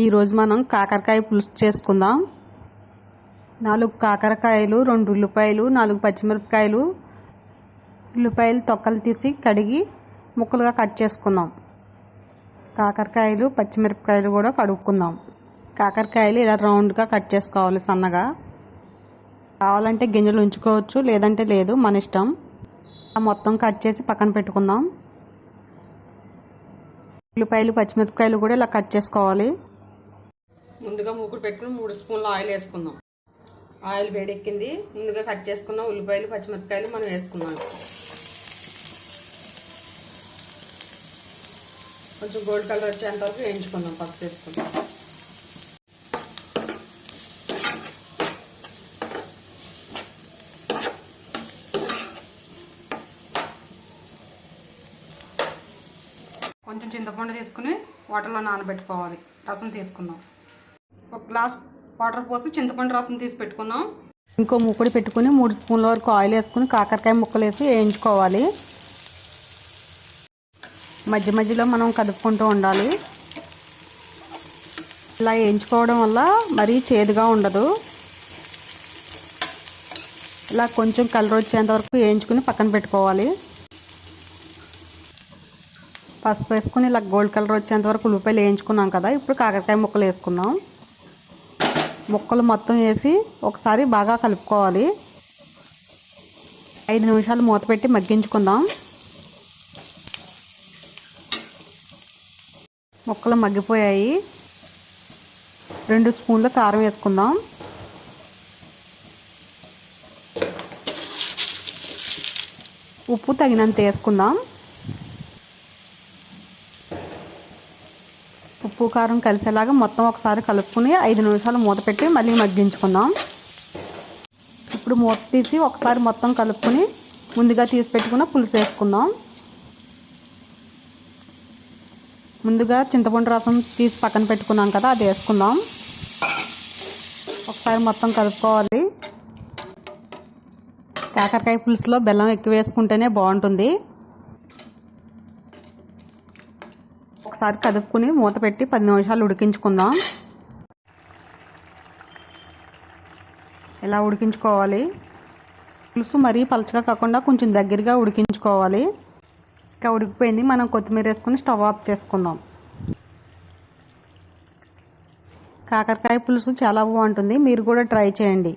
ఈరోజు మనం కాకరకాయ పులుసు చేసుకుందాం. 4 కాకరకాయలు, 2 ఉల్లిపాయలు, 4 పచ్చిమిరపకాయలు, ఉల్లిపాయలు తొక్కలు తీసి కడిగి ముక్కలుగా కట్ చేసుకుందాం. కాకరకాయలు, పచ్చిమిరపకాయలు కూడా కడుక్కుందాం. కాకరకాయలు ఇలా రౌండ్గా కట్ చేసుకోవాలి సన్నగా. కావాలంటే గింజలు ఉంచుకోవచ్చు, లేదంటే లేదు, మన ఇష్టం. మొత్తం కట్ చేసి పక్కన పెట్టుకుందాం. ఉల్లిపాయలు, పచ్చిమిరపకాయలు కూడా ఇలా కట్ చేసుకోవాలి. ముందుగా మూకుడు పెట్టుకుని 3 స్పూన్ల ఆయిల్ వేసుకుందాం. ఆయిల్ వేడెక్కింది. ముందుగా కట్ చేసుకున్న ఉల్లిపాయలు, పచ్చిమిరపకాయలు మనం వేసుకున్నాం. కొంచెం గోల్డ్ కలర్ వచ్చేంత వరకు వేయించుకుందాం. పసుపు వేసుకుందాం. కొంచెం చింతపండు తీసుకుని వాటర్లో నానబెట్టుకోవాలి. రసం తీసుకుందాం. 1 గ్లాస్ వాటర్ పోసి చింతపండు రసం తీసి పెట్టుకున్నాం. ఇంకో మూకుడు పెట్టుకుని 3 స్పూన్ల వరకు ఆయిల్ వేసుకుని కాకరకాయ ముక్కలు వేసి వేయించుకోవాలి. మధ్య మధ్యలో మనం కదుపుకుంటూ ఉండాలి. ఇలా వేయించుకోవడం వల్ల మరీ చేదుగా ఉండదు. ఇలా కొంచెం కలర్ వచ్చేంత వరకు వేయించుకుని పక్కన పెట్టుకోవాలి. పసుపు వేసుకుని ఇలా గోల్డ్ కలర్ వచ్చేంత వరకు ఉల్లిపాయలు వేయించుకున్నాం కదా. ఇప్పుడు కాకరకాయ ముక్కలు వేసుకుందాం. ముక్కలు మొత్తం వేసి ఒకసారి బాగా కలుపుకోవాలి. 5 నిమిషాలు మూత పెట్టి మగ్గించుకుందాం. ముక్కలు మగ్గిపోయాయి. 2 స్పూన్ల కారం వేసుకుందాం. ఉప్పు తగినంత వేసుకుందాం. ఉప్పు కారం కలిసేలాగా మొత్తం ఒకసారి కలుపుకుని 5 నిమిషాలు మూత పెట్టి మళ్ళీ మగ్గించుకుందాం. ఇప్పుడు మూత తీసి ఒకసారి మొత్తం కలుపుకుని ముందుగా తీసి పెట్టుకున్న పులుసు వేసుకుందాం. ముందుగా చింతపండు రసం తీసి పక్కన పెట్టుకున్నాం కదా, అది వేసుకుందాం. ఒకసారి మొత్తం కలుపుకోవాలి. కాకరకాయ పులుసులో బెల్లం ఎక్కువ వేసుకుంటేనే బాగుంటుంది. ఒకసారి కదుపుకుని మూత పెట్టి 10 నిమిషాలు ఉడికించుకుందాం. ఇలా ఉడికించుకోవాలి. పులుసు మరీ పలచగా కాకుండా కొంచెం దగ్గరగా ఉడికించుకోవాలి. ఇంకా ఉడికిపోయింది. మనం కొత్తిమీర వేసుకుని స్టవ్ ఆఫ్ చేసుకుందాం. కాకరకాయ పులుసు చాలా బాగుంటుంది. మీరు కూడా ట్రై చేయండి.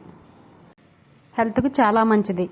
హెల్త్కి చాలా మంచిది.